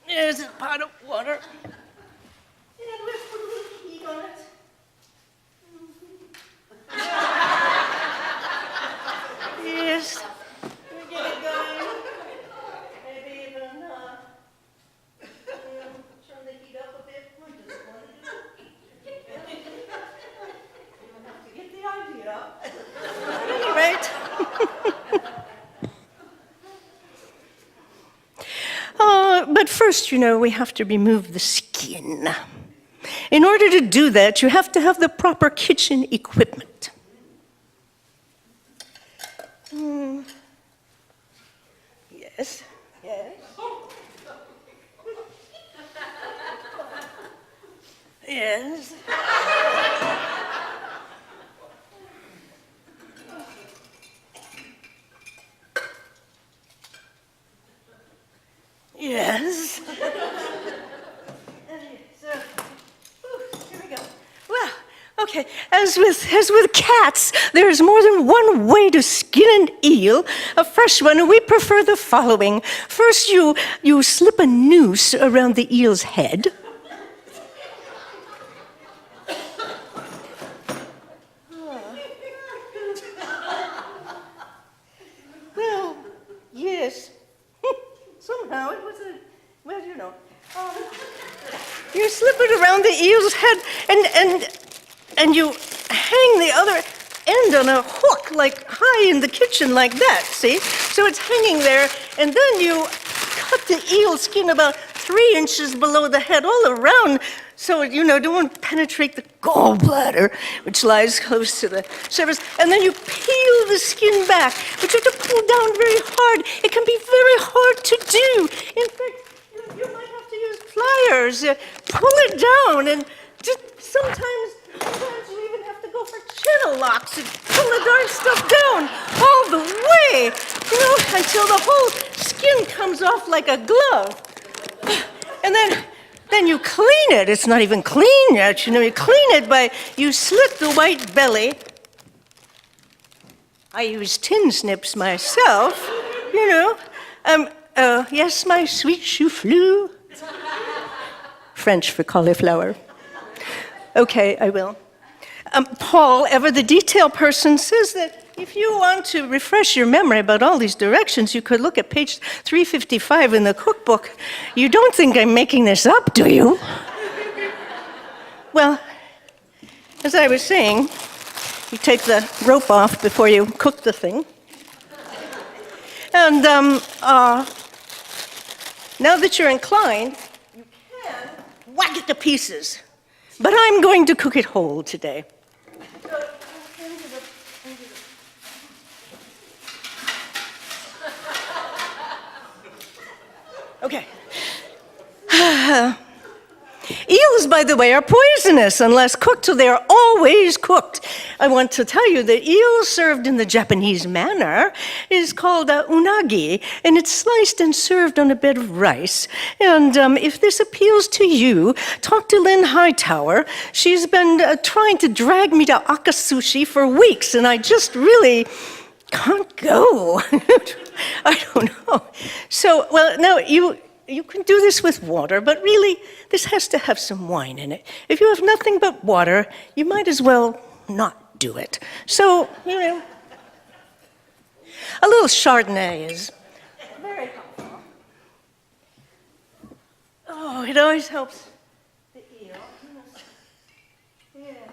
There's a pot of water. And let's put a little heat on it. Yes. We get it going. Maybe even turn the heat up a bit. Just want to do it. You don't have to get the idea. At any rate. But first, you know, we have to remove the skin. In order to do that, you have to have the proper kitchen equipment. Yes. Yes, yes. Yes. Yes. So, here we go. Well, okay, as with cats, there is more than one way to skin an eel. A fresh one, we prefer the following. First, you slip a noose around the eel's head. Well, yes. Somehow it was a, well, you know. You slip it around the eel's head and you hang the other end on a hook, like high in the kitchen like that, see? So it's hanging there, and then you cut the eel skin about 3 inches below the head all around, so it, you know, don't penetrate the gallbladder, which lies close to the surface. And then you peel the skin back, but you have to pull down very hard. It can be very hard to do. In fact, you might have to use pliers, pull it down, and just sometimes you even have to go for channel locks and pull the darn stuff down all the way, you know, until the whole skin comes off like a glove. And then you clean it. It's not even clean yet, you know. You clean it by, you slit the white belly. I use tin snips myself, you know. Yes, my sweet chou-fleur. French for cauliflower. Okay, I will. Paul, ever the detail person, says that if you want to refresh your memory about all these directions, you could look at page 355 in the cookbook. You don't think I'm making this up, do you? Well, as I was saying, you take the rope off before you cook the thing. And now that you're inclined, you can whack it to pieces. But I'm going to cook it whole today. Okay. Eels, by the way, are poisonous unless cooked, so they are always cooked. I want to tell you that eel served in the Japanese manner is called unagi, and it's sliced and served on a bed of rice. And if this appeals to you, talk to Lynn Hightower. She's been trying to drag me to Akasushi for weeks, and I just really can't go. I don't know. So, well, now you can do this with water, but really, this has to have some wine in it. If you have nothing but water, you might as well not do it. So, you know, a little Chardonnay is very helpful. Oh, it always helps the eel. Yes.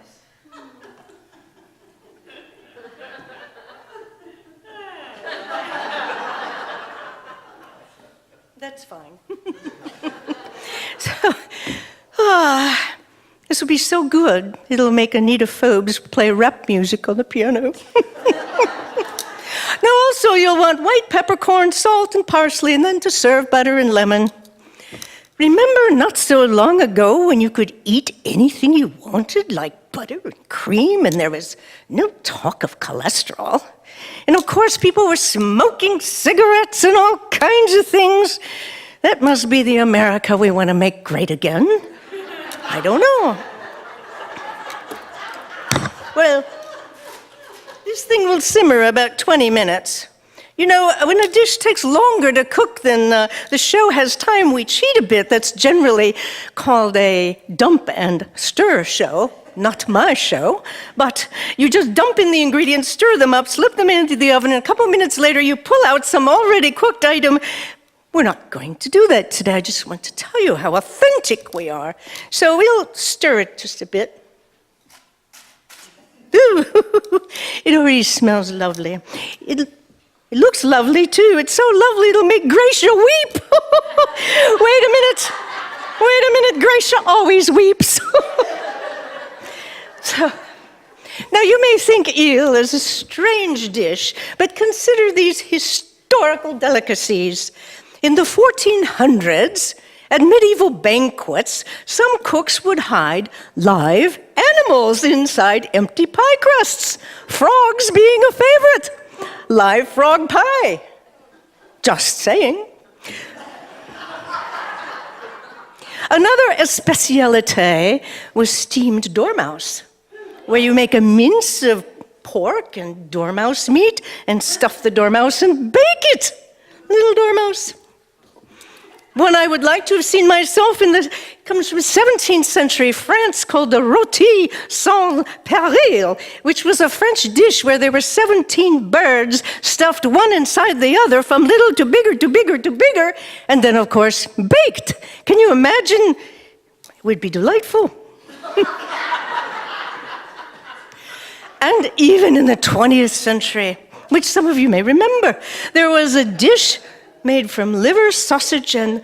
That's fine. So, this will be so good. It'll make Anita Phobes play rap music on the piano. Now, also, you'll want white peppercorn, salt, and parsley, and then to serve, butter and lemon. Remember not so long ago when you could eat anything you wanted, like butter and cream, and there was no talk of cholesterol? And of course, people were smoking cigarettes and all kinds of things. That must be the America we want to make great again. I don't know. Well, this thing will simmer about 20 minutes. You know, when a dish takes longer to cook than the show has time, we cheat a bit. That's generally called a dump and stir show. Not my show, but you just dump in the ingredients, stir them up, slip them into the oven, and a couple minutes later you pull out some already cooked item. We're not going to do that today. I just want to tell you how authentic we are. So we'll stir it just a bit. Ooh, it already smells lovely. It looks lovely too. It's so lovely it'll make Gracia weep. Wait a minute, Gracia always weeps. So, now you may think eel is a strange dish, but consider these historical delicacies. In the 1400s, at medieval banquets, some cooks would hide live animals inside empty pie crusts, frogs being a favorite. Live frog pie. Just saying. Another spécialité was steamed dormouse, where you make a mince of pork and dormouse meat and stuff the dormouse and bake it. Little dormouse. One I would like to have seen myself comes from 17th century France called the rôti sans péril, which was a French dish where there were 17 birds stuffed one inside the other from little to bigger to bigger to bigger, and then, of course, baked. Can you imagine? It would be delightful. And even in the 20th century, which some of you may remember, there was a dish made from liver, sausage, and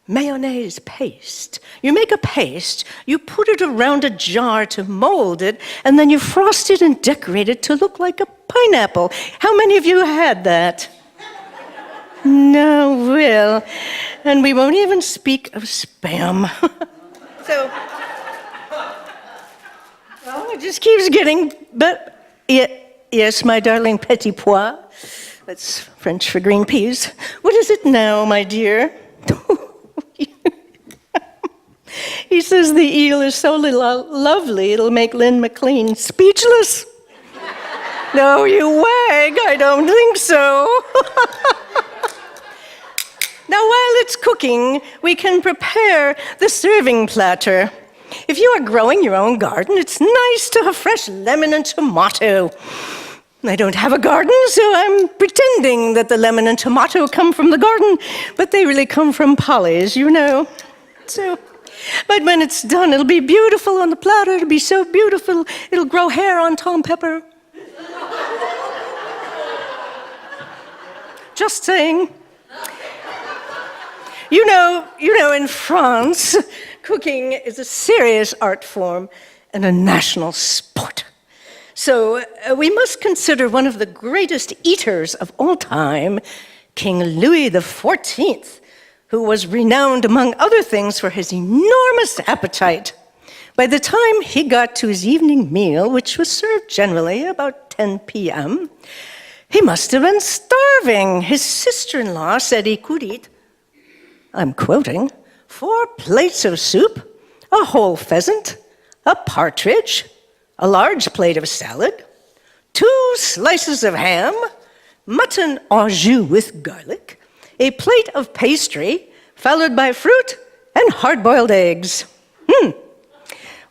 mayonnaise paste. You make a paste, you put it around a jar to mold it, and then you frost it and decorate it to look like a pineapple. How many of you had that? No, well, and we won't even speak of Spam. So, well, it just keeps getting, but yes, my darling petit pois. That's French for green peas. What is it now, my dear? He says the eel is so lovely, it'll make Lynn McLean speechless. No, you wag, I don't think so. Now, while it's cooking, we can prepare the serving platter. If you are growing your own garden, it's nice to have fresh lemon and tomato. I don't have a garden, so I'm pretending that the lemon and tomato come from the garden, but they really come from Polly's, you know. So, but when it's done, it'll be beautiful on the platter. It'll be so beautiful, it'll grow hair on Tom Pepper. Just saying. You know, in France, cooking is a serious art form and a national sport. So we must consider one of the greatest eaters of all time, King Louis XIV, who was renowned, among other things, for his enormous appetite. By the time he got to his evening meal, which was served generally about 10 p.m., he must have been starving. His sister-in-law said he could eat, I'm quoting, 4 plates of soup, a whole pheasant, a partridge, a large plate of salad, 2 slices of ham, mutton au jus with garlic, a plate of pastry, followed by fruit and hard-boiled eggs.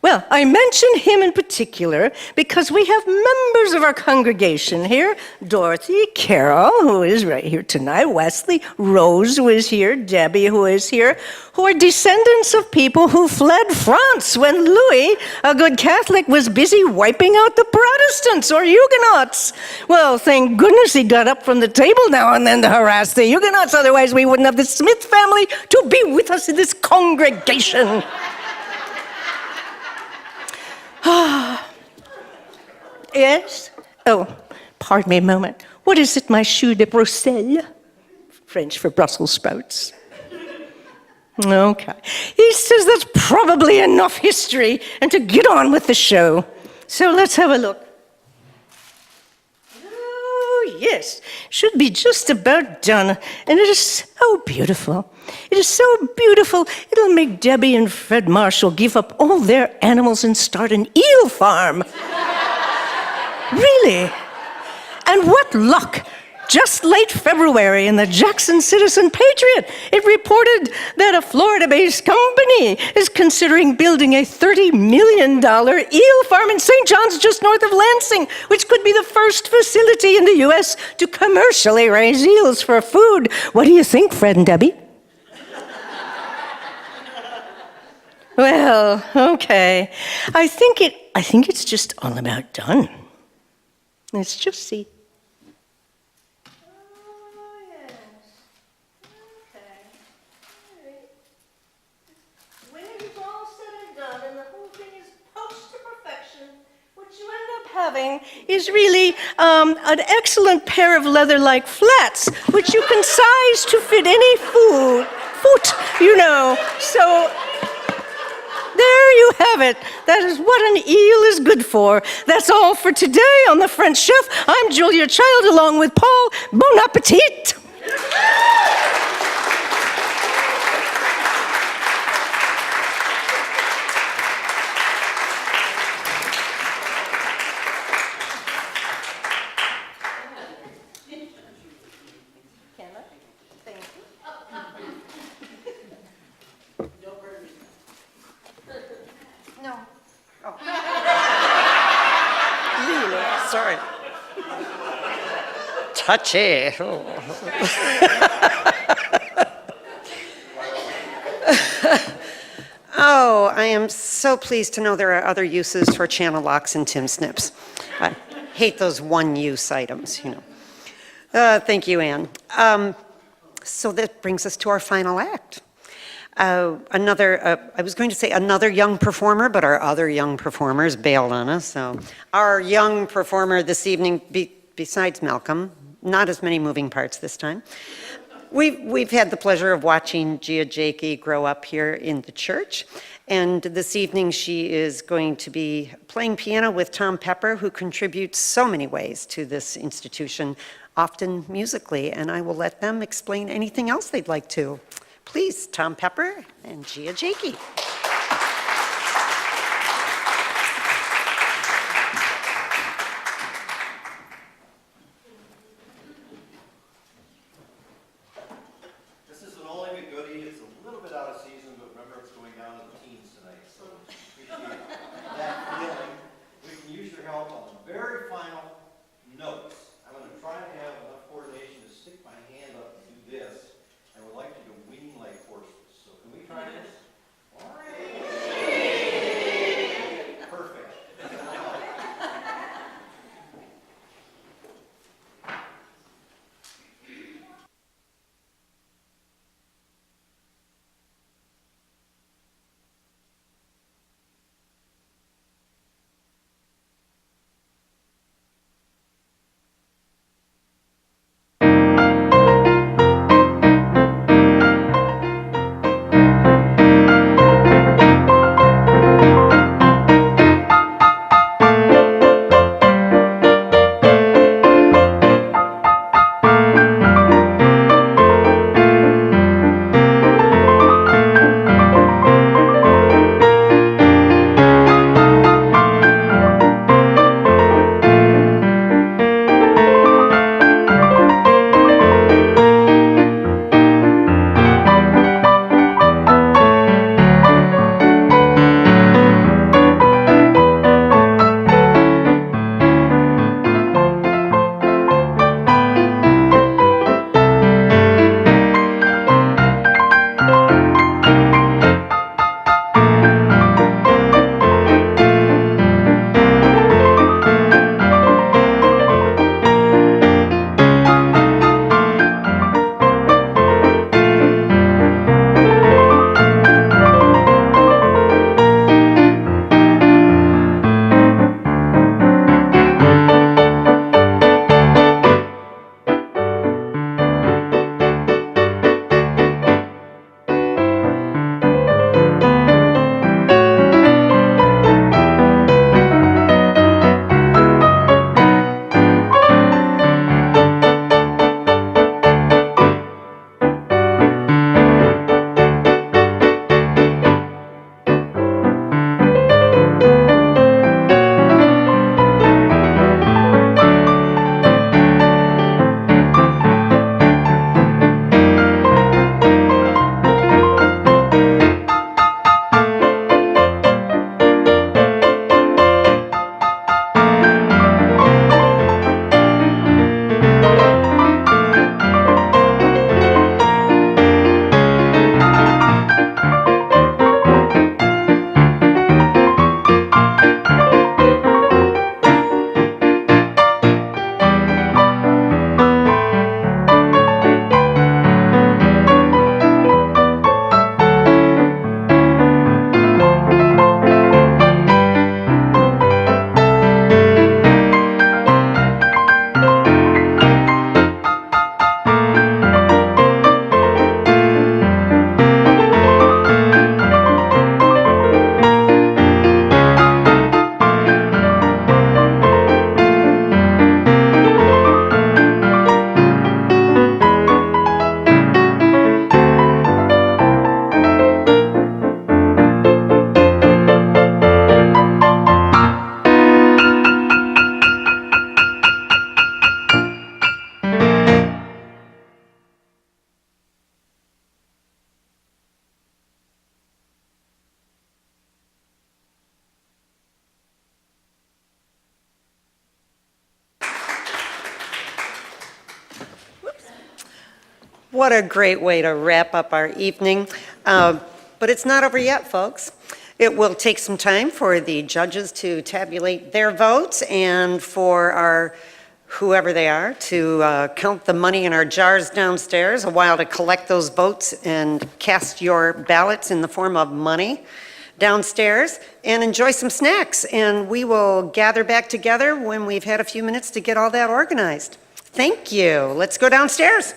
Well, I mention him in particular because we have members of our congregation here, Dorothy, Carol, who is right here tonight, Wesley, Rose, who is here, Debbie, who is here, who are descendants of people who fled France when Louis, a good Catholic, was busy wiping out the Protestants or Huguenots. Well, thank goodness he got up from the table now and then to harass the Huguenots, otherwise we wouldn't have the Smith family to be with us in this congregation. Yes? Oh, pardon me a moment. What is it, my choux de Bruxelles? French for Brussels sprouts. Okay. He says that's probably enough history and to get on with the show. So let's have a look. Oh, yes. Should be just about done. And it is so beautiful. It is so beautiful, it'll make Debbie and Fred Marshall give up all their animals and start an eel farm. Really? And what luck! Just late February in the Jackson Citizen Patriot, it reported that a Florida-based company is considering building a $30 million eel farm in St. John's, just north of Lansing, which could be the first facility in the U.S. to commercially raise eels for food. What do you think, Fred and Debbie? Well, okay. I think it's just all about done. Let's just see. Oh, yes. Okay. All right. When it is all said and done and the whole thing is poached to perfection, what you end up having having is really an excellent pair of leather-like flats, which you can size to fit any foot, you know. So there you have it. That is what an eel is good for. That's all for today on The French Chef. I'm Julia Child along with Paul. Bon appetit! No. Oh. Really? Sorry. Touchy. Oh. Oh, I am so pleased to know there are other uses for channel locks and Tim Snips. I hate those one-use items, you know. Thank you, Anne. So that brings us to our final act. I was going to say another young performer, but our other young performers bailed on us. So our young performer this evening, besides Malcolm, not as many moving parts this time. We've had the pleasure of watching Gia Jakey grow up here in the church. And this evening she is going to be playing piano with Tom Pepper, who contributes so many ways to this institution, often musically. And I will let them explain anything else they'd like to. Please, Tom Pepper and Gia Jakey. This is an Ole McGoody. It's a little bit out of season, but remember it's going down to the teens tonight, so appreciate that feeling. We can use your help on the very final notes. I'm going to try to have enough coordination to stick my hand up and do this. I would like you to wing like horses. So can we try this? All right. What a great way to wrap up our evening. But it's not over yet, folks. It will take some time for the judges to tabulate their votes and for our, whoever they are, to count the money in our jars downstairs, a while to collect those votes and cast your ballots in the form of money downstairs, and enjoy some snacks. And we will gather back together when we've had a few minutes to get all that organized. Thank you. Let's go downstairs.